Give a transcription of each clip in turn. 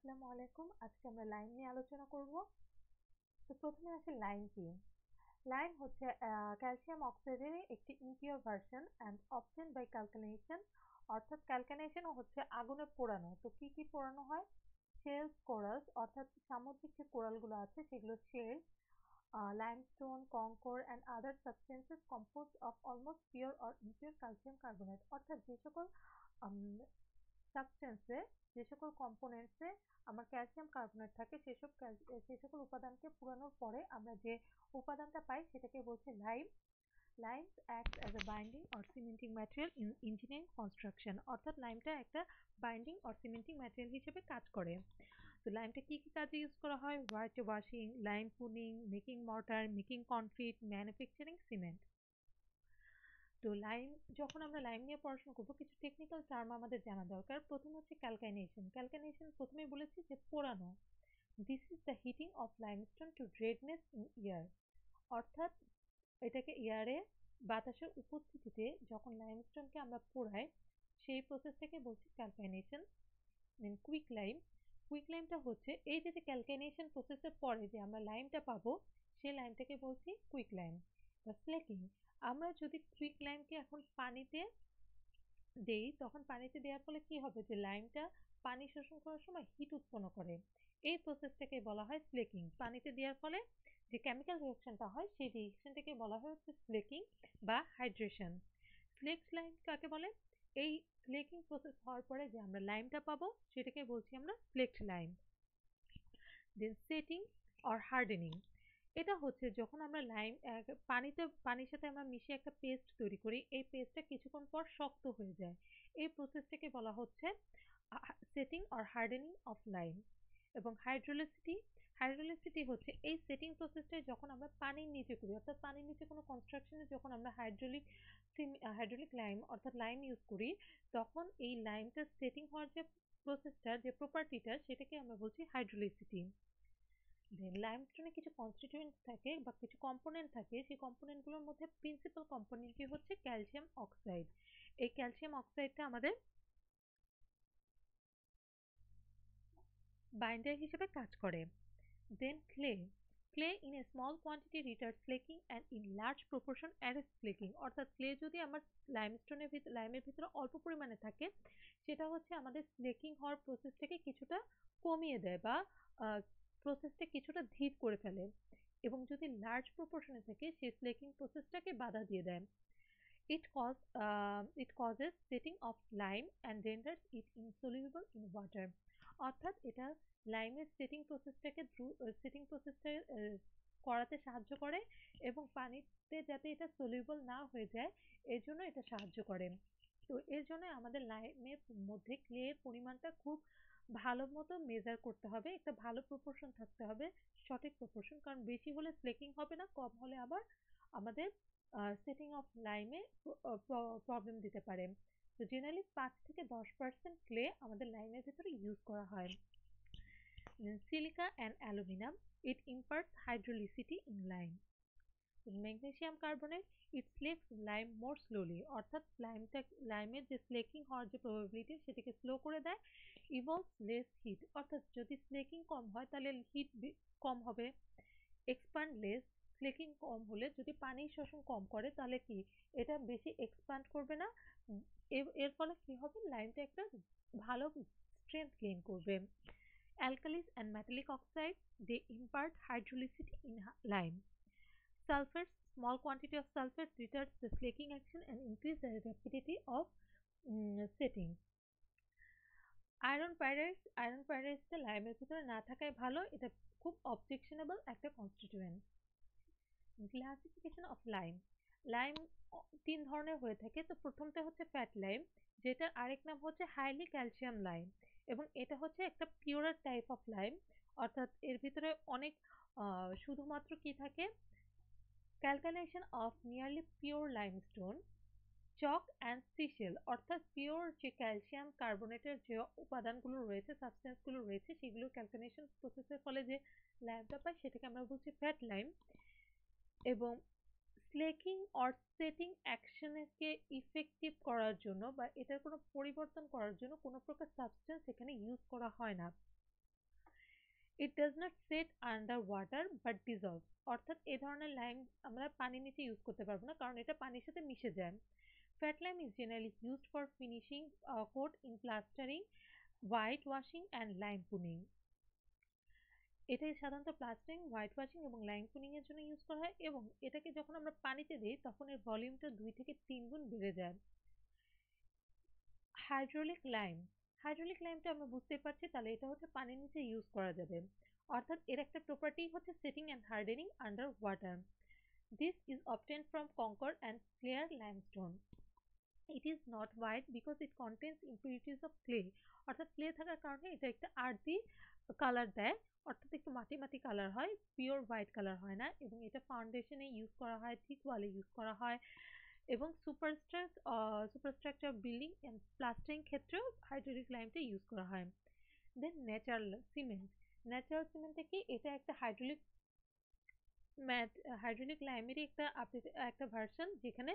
আসসালামু আলাইকুম। আজকে আমরা লাইম নিয়ে আলোচনা করব। তো প্রথমে আসি লাইম কি? লাইম হচ্ছে ক্যালসিয়াম অক্সাইডের একটি impure version and obtained by calcination. অর্থাৎ ক্যালকিনেশন হচ্ছে আগুনে পোড়ানো। তো কি কি পোড়ানো হয়? শেলস, কোরালস অর্থাৎ সামুদ্রিক যে কোরালগুলো আছে সেগুলো shell, limestone, concord and other substances composed of almost pure or impure calcium carbonate অর্থাৎ যে সকল সাবস্টেন্সে যে সকল কম্পোনেন্টসে আমার ক্যালসিয়াম কার্বনেট থাকে সে সকল উপাদানকে পুরানোর পরে আমরা যে উপাদানটা পাই সেটাকে বলছি lime. Limes act as a binding or cementing material in engineering construction অর্থাৎ লাইমটা একটা বাইন্ডিং অর সিমেন্টিং ম্যাটেরিয়াল হিসেবে কাজ করে। তো লাইমটা কি কি কাজে ইউজ করা হয়? White washing, lime pooling, making mortar, making concrete, manufacturing cement. তো লাইম যখন আমরা লাইম নিয়ে পড়াশোনা করব কিছু টেকনিক্যাল টার্ম আমাদের জানা দরকার। প্রথম হচ্ছে ক্যালকাইনেশন। ক্যালকাইনেশন প্রথমেই বলেছি যে পোড়ানো। This is the heating of limestone to redness in air অর্থাৎ এটাকে এয়ারে বাতাসের উপস্থিতিতে যখন লাইমস্টোনকে আমরা পোড়াই সেই প্রসেসটাকে বলছি ক্যালকাইনেশন। দেন কুইক লাইম। কুইক লাইমটা হচ্ছে এই যে ক্যালকাইনেশন প্রসেসের পরে যে আমরা লাইমটা পাবো সেই লাইমটাকে বলছি কুইক লাইম বা ফ্লেকিং। আমরা যদি কুইক লাইমকে এখন পানিতে দেই তখন পানিতে দেওয়ার ফলে কি হবে যে লাইমটা পানি শোষণ করার সময় হিট উৎপন্ন করে। এই প্রসেসটাকে বলা হয় ফ্লেকিং। পানিতে দেওয়ার ফলে যে কেমিক্যাল রিঅ্যাকশনটা হয় সেই রিঅ্যাকশনটাকে বলা হয় হচ্ছে ফ্লেকিং বা হাইড্রেশন। ফ্লেক্স লাইম কাকে বলে? এই ফ্লেকিং প্রসেস হওয়ার পরে যে আমরা লাইমটা পাবো সেটাকে বলছি আমরা flaked lime. Then setting or hardening. এটা হচ্ছে যখন আমরা পানির সাথে আমরা মিশিয়ে একটা পেস্ট তৈরি করি এই পেস্টটা কিছুক্ষণ পর শক্ত হয়ে যায়। এই প্রসেসটাকে বলা হচ্ছে setting or hardening of lime. এবং হাইড্রোলিসিটি। হাইড্রোলিসিটি হচ্ছে এই সেটিং প্রসেসটা যখন আমরা পানির নিচে করি অর্থাৎ পানির নিচে কোনো কনস্ট্রাকশনে যখন আমরা হাইড্রোলিক লাইম অর্থাৎ লাইম ইউজ করি তখন এই লাইমটা সেটিং হওয়ার যে প্রসেসটা যে প্রপার্টিটা সেটাকে আমরা বলছি হাইড্রোলিসিটি। দেন লাইমস্টোনে কিছু কনস্টিটিউয়েন্টস থাকে বা কিছু কম্পোনেন্ট থাকে সেই কম্পোনেন্টগুলোর মধ্যে প্রিন্সিপাল কম্পোনেন্টটি হচ্ছে ক্যালসিয়াম অক্সাইড। এই ক্যালসিয়াম অক্সাইডটা আমাদের বাইন্ডার হিসেবে কাজ করে। Then clay. Clay in a small quantity retards flaking and in large proportion arrest flaking অর্থাৎ ক্লে যদি আমার লাইমের ভিতরে অল্প পরিমাণে থাকে সেটা হচ্ছে আমাদের ফ্লেকিং হওয়ার প্রসেসটাকে কিছুটা কমিয়ে দেয় বা প্রসেসটা কিছুটা ধীর করে ফেলে এবং যদি লার্জ প্রপোর্শনে থাকে সেই ফ্লেকিং প্রসেসটাকে বাধা দিয়ে দেয়। It causes setting of lime and renders it insoluble in water অর্থাৎ এটা লাইমের সেটিং প্রসেসটা করাতে সাহায্য করে এবং পানিতে যাতে এটা সলিউবল না হয়ে যায় এর জন্য এটা সাহায্য করে। তো এর জন্য আমাদের লাইমের মধ্যে ক্লে এর পরিমাণটা খুব ভালো মতো মেজার করতে হবে। একটা ভালো প্রপোর্শন থাকতে হবে, সঠিক প্রপোর্শন। কারণ বেশি হলে ফ্লেকিং হবে না, কম হলে আবার আমাদের সেটিং অফ লাইমে প্রবলেম দিতে পারে। তো জেনারেলি 5 থেকে 10% ক্লে আমাদের লাইমের ভিতরে ইউজ করা হয়। Silica and aluminium it imparts hydrolicity in lime. Magnesium carbonate it slakes lime more slowly অর্থাৎ লাইমের যে স্লেকিং হওয়ার যে প্রবাবিলিটি সেটাকে স্লো করে দেয়। ইভলভস লেস হিট অর্থাৎ যদি স্লেকিং কম হয় তাহলে হিট কম হবে। Expand less. স্লেকিং কম হলে যদি পানি শোষণ কম করে তাহলে কি এটা বেশি এক্সপান্ড করবে না। এর ফলে কি হবে লাইমটা একটা ভালো স্ট্রেংথ গেইন করবে। Alkalis and metallic oxide they impart hydrolicity in lime. Sulfates, small quantity of sulfates retards the slaking action and increase the rapidity of setting. Iron পাইরাইটসটা লাইমের ভিতরে না থাকাই ভালো, এটা খুব অবজেকশনেবল একটা constituent. Classification of lime. Lime 3 ধরনের হয়ে থাকে। তো প্রথমটা হচ্ছে ফ্যাট লাইম যেটার আরেক নাম হচ্ছে হাইলি ক্যালসিয়াম লাইম এবং এটা হচ্ছে একটা পিওরার টাইপ অফ লাইম অর্থাৎ এর ভিতরে অনেক শুধুমাত্র কি থাকে calcination of nearly pure limestone chalk and seashell অর্থাৎ পিওর যে ক্যালসিয়াম কার্বনেটের যে উপাদানগুলো রয়েছে সাবস্টেন্সগুলো রয়েছে সেগুলো ক্যালকানেশন প্রসেসের ফলে যে লাইমটা পাই সেটাকে আমরা বলছি ফ্যাট লাইম। এবং স্লেকিং অর সেটিং অ্যাকশনকে ইফেক্টিভ করার জন্য বা এটার কোনো পরিবর্তন করার জন্য কোনো প্রকার সাবস্টেন্স এখানে ইউজ করা হয় না। It does not set under water but dissolved. অর্থাৎ এ ধরনের লাইম আমরা পানির নিচে ইউজ করতে পারবো না, কারণ এটা পানির সাথে মিশে যায়। Fat lime is generally used for finishing coat in plastering, white washing and lime punning. এটাই সাধারণত প্লাস্টারিং, হোয়াইট ওয়াশিং এবং লাইম পুনিং এর জন্য ইউজ করা হয়, এবং এটাকে যখন আমরা পানিতে দিই তখন এর ভলিউমটা 2 থেকে 3 গুণ বেড়ে যায়। হাইড্রোলিক লাইম, হাইড্রোলিক লাইমটা আমরা বুঝতেই পারছি, তাহলে এটা হচ্ছে পানির নিচে ইউজ করা যাবে। অর্থাৎ এর একটা প্রপার্টি হচ্ছে setting and hardening under water. This is obtained from concord and clear limestone. It is not white because it contains impurities of clay. অর্থাৎ ক্লে থাকার কারণে এটা একটা আর্দি কালার দেয়, অর্থাৎ একটু মাটি মাটি কালার হয়, পিওর হোয়াইট কালার হয় না। এবং এটা ফাউন্ডেশনে ইউজ করা হয়, থিক ওয়ালে ইউজ করা হয়, এবং সুপারস্ট্রাকচার বিল্ডিং এন্ড প্লাস্টারিং ক্ষেত্রেও হাইড্রোলিক লাইমটা ইউজ করা হয়। দেন ন্যাচারাল সিমেন্ট, ন্যাচারাল সিমেন্টে কি এটা একটা হাইড্রোলিক লাইমেরই একটা ভার্সন, যেখানে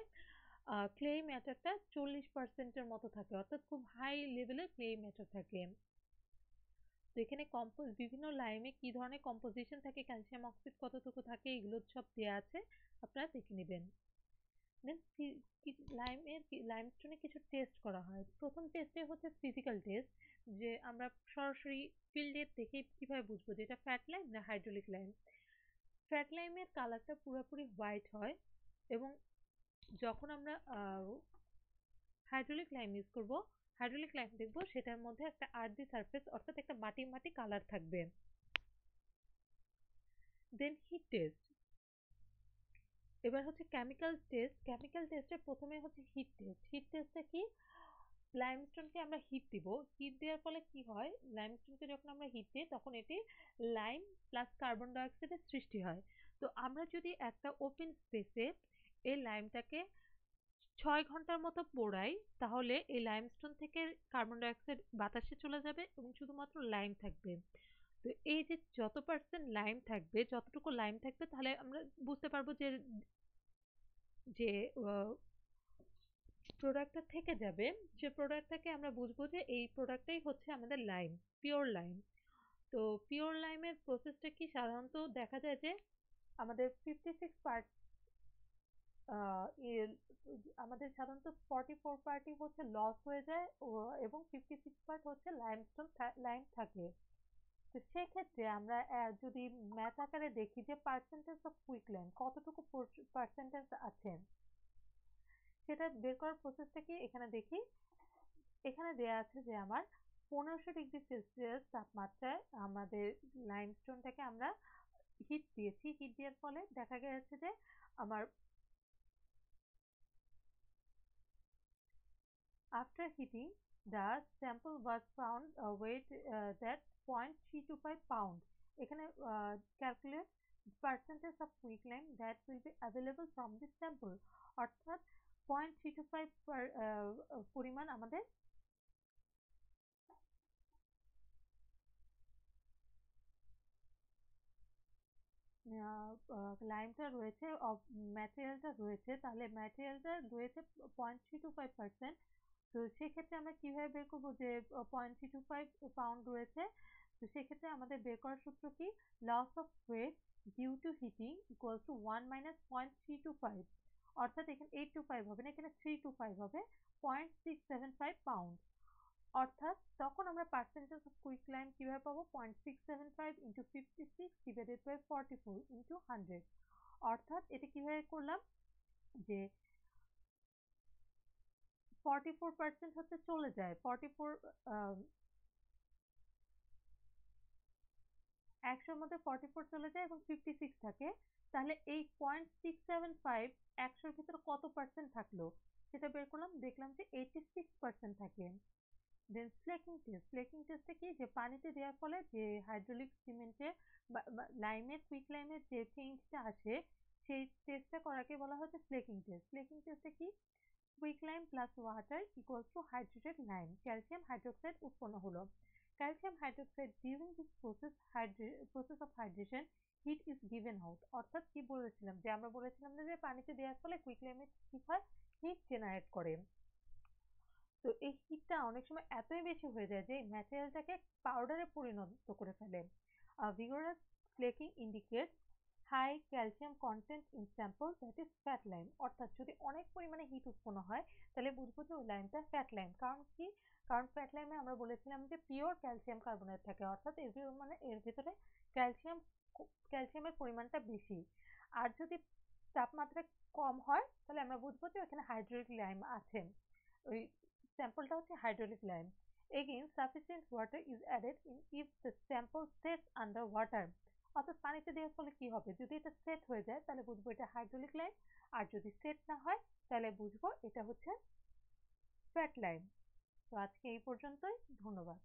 ক্লে ম্যাটারটা 40% মতো থাকে, অর্থাৎ খুব হাই লেভেলের ক্লে ম্যাটার থাকে। তো এখানে বিভিন্ন লাইমে কি ধরনের কম্পোজিশন থাকে, ক্যালসিয়াম অক্সাইড কতটুকু থাকে, এগুলো সব দেওয়া আছে, আপনারা দেখে নেবেন। দেন লাইমস্টোনে কিছু টেস্ট করা হয়। প্রথম টেস্টে হচ্ছে ফিজিক্যাল টেস্ট, যে আমরা সরাসরি ফিল্ডে দেখে কিভাবে বুঝবো যে এটা ফ্যাট লাইম না হাইড্রোলিক লাইম। ফ্যাট লাইমের কালারটা পুরোপুরি হোয়াইট হয়, এবং যখন আমরা হাইড্রোলিক লাইম ইউজ করব, হাইড্রোলিক লাইম দেখবো সেটার মধ্যে একটা আর্দি সারফেস, অর্থাৎ একটা মাটি মাটি কালার থাকবে। দেন হিট টেস্ট, এবার হচ্ছে কেমিক্যাল টেস্ট। কেমিক্যাল টেস্টের প্রথমে হচ্ছে হিট টেস্ট। হিট টেস্টে কি, লাইমস্টোনকে আমরা হিট দিব, হিট দেওয়ার ফলে কি হয়, লাইমস্টোনকে যখন আমরা হিট দিই তখন এটি লাইম প্লাস কার্বন ডাইঅক্সাইডের সৃষ্টি হয়। তো আমরা যদি একটা ওপেন স্পেসে এই লাইমটাকে 6 ঘন্টার মতো পোড়াই, তাহলে এই লাইমস্টোন থেকে কার্বন ডাইঅক্সাইড বাতাসে চলে যাবে এবং শুধুমাত্র লাইম থাকবে। তো এই যে যত পার্সেন্ট লাইম থাকবে, যতটুকু লাইম থাকবে, তাহলে আমরা বুঝতে পারবো যে যে প্রোডাক্টটা থেকে যাবে, সে প্রোডাক্টটাকে আমরা বুঝবো যে এই প্রোডাক্টটাই হচ্ছে আমাদের লাইম, পিওর লাইম। তো পিওর লাইমের প্রসেসটা কি, সাধারণত দেখা যায় যে আমাদের 56 পার্ট, আমাদের সাধারণত 44 পার্টই হচ্ছে লস হয়ে যায়, এবং 56 পার্ট হচ্ছে লাইম থাকে। তো সেক্ষেত্রে আমরা যদি ম্যাথ আকারে দেখি যে পার্সেন্টেজ অফ কুইকল্যান্ড কতটুকু পার্সেন্টেজ আছে, সেটা বের করার প্রসেসটা কি এখানে দেখি। এখানে দেয়া আছে যে আমার 1500 ডিগ্রি সেলসিয়াস তাপমাত্রায় আমাদের লাইমস্টোনটাকে আমরা হিট দিয়েছি। হিট দেওয়ার ফলে দেখা গেছে যে আমার after heating the sample was found weight that 0.325 pound. এখানে calculate percentage of quicklime that will be available from this sample, অর্থাৎ 0.325 পরিমাণ আমাদের লাইমটা রয়েছে, ম্যাটেরিয়ালটা রয়েছে, তাহলে ম্যাটেরিয়ালটা রয়েছে 0.325%। তো সেক্ষেত্রে আমরা কিভাবে বের করবো যে 0.325 পাউন্ড রয়েছে। তো সেক্ষেত্রে আমাদের বের করার সূত্র কি, loss of weight due to heating equal to 1 minus 0.325, অর্থাৎ এখানে 825 হবে না, এখানে 325 হবে, 0.675 পাউন্ড। অর্থাৎ তখন আমরা পার্সেন্টেজ অফ কুইকলাইম কিভাবে পাবো, 0.675 ইন্টু 56 ডিভাইডেড বাই 44 ইন্টু 100। অর্থাৎ এটা কিভাবে করলাম যে 44% হচ্ছে চলে যায়, 100-র মধ্যে 44 চলে যায় এবং 56 থাকে। তাহলে এই 0.675 100-র ভিতরে কত পার্সেন্ট থাকলো সেটা বের করলাম, দেখলাম যে 86% থাকে। দেন ফ্লেকিং টেস্ট। ফ্লেকিং টেস্টে কি, যে পানিতে দেওয়ার ফলে যে হাইড্রোলিক সিমেন্টে বা লাইমের কুইক লাইমের যে চেঞ্জটা আসে, সেই টেস্টটা করাকে বলা হচ্ছে ফ্লেকিং টেস্ট। ফ্লেকিং টেস্টে কি, quick lime plus water equals to hydrated lime, calcium hydroxide উৎপন্ন হলো। Calcium hydroxide during this process of hydration heat is given out. অর্থাৎ কি বলেছিলাম, যে আমরা বলেছিলাম যে পানিতে দেওয়ার ফলে কুইক লাইমে কি হয়, হিট জেনারেট করে। তো এই হিটটা অনেক সময় এতই বেশি হয়ে যায় যে ম্যাটেরিয়ালটাকে পাউডারে পরিণত করে ফেলে। vigorous flaking indicates high calcium content in sample that is fat lime অর্থাৎ যদি অনেক পরিমাণে হিট উৎপন্ন হয় তাহলে বুঝবো যে ওই লাইমটা ফ্যাট লাইম কারণ কি কারণ ফ্যাট লাইমে আমরা বলেছিলাম যে পিওর ক্যালসিয়াম কার্বনেট থাকে অর্থাৎ এর ভিতরে ক্যালসিয়ামের পরিমাণটা বেশি আর যদি তাপমাত্রা কম হয় তাহলে আমরা বুঝবো যে এখানে হাইড্রোলিক লাইম আছে ওই স্যাম্পলটা হচ্ছে hydraulic lime again sufficient water is added in if the sample sets under water অর্থাৎ পানিতে দেওয়ার ফলে কি হবে যদি এটা সেট হয়ে যায় তাহলে বুঝবো এটা হাইড্রোলিক লাইম আর যদি সেট না হয় তাহলে বুঝবো এটা হচ্ছে ফ্যাট লাইম তো আজকে এই পর্যন্তই ধন্যবাদ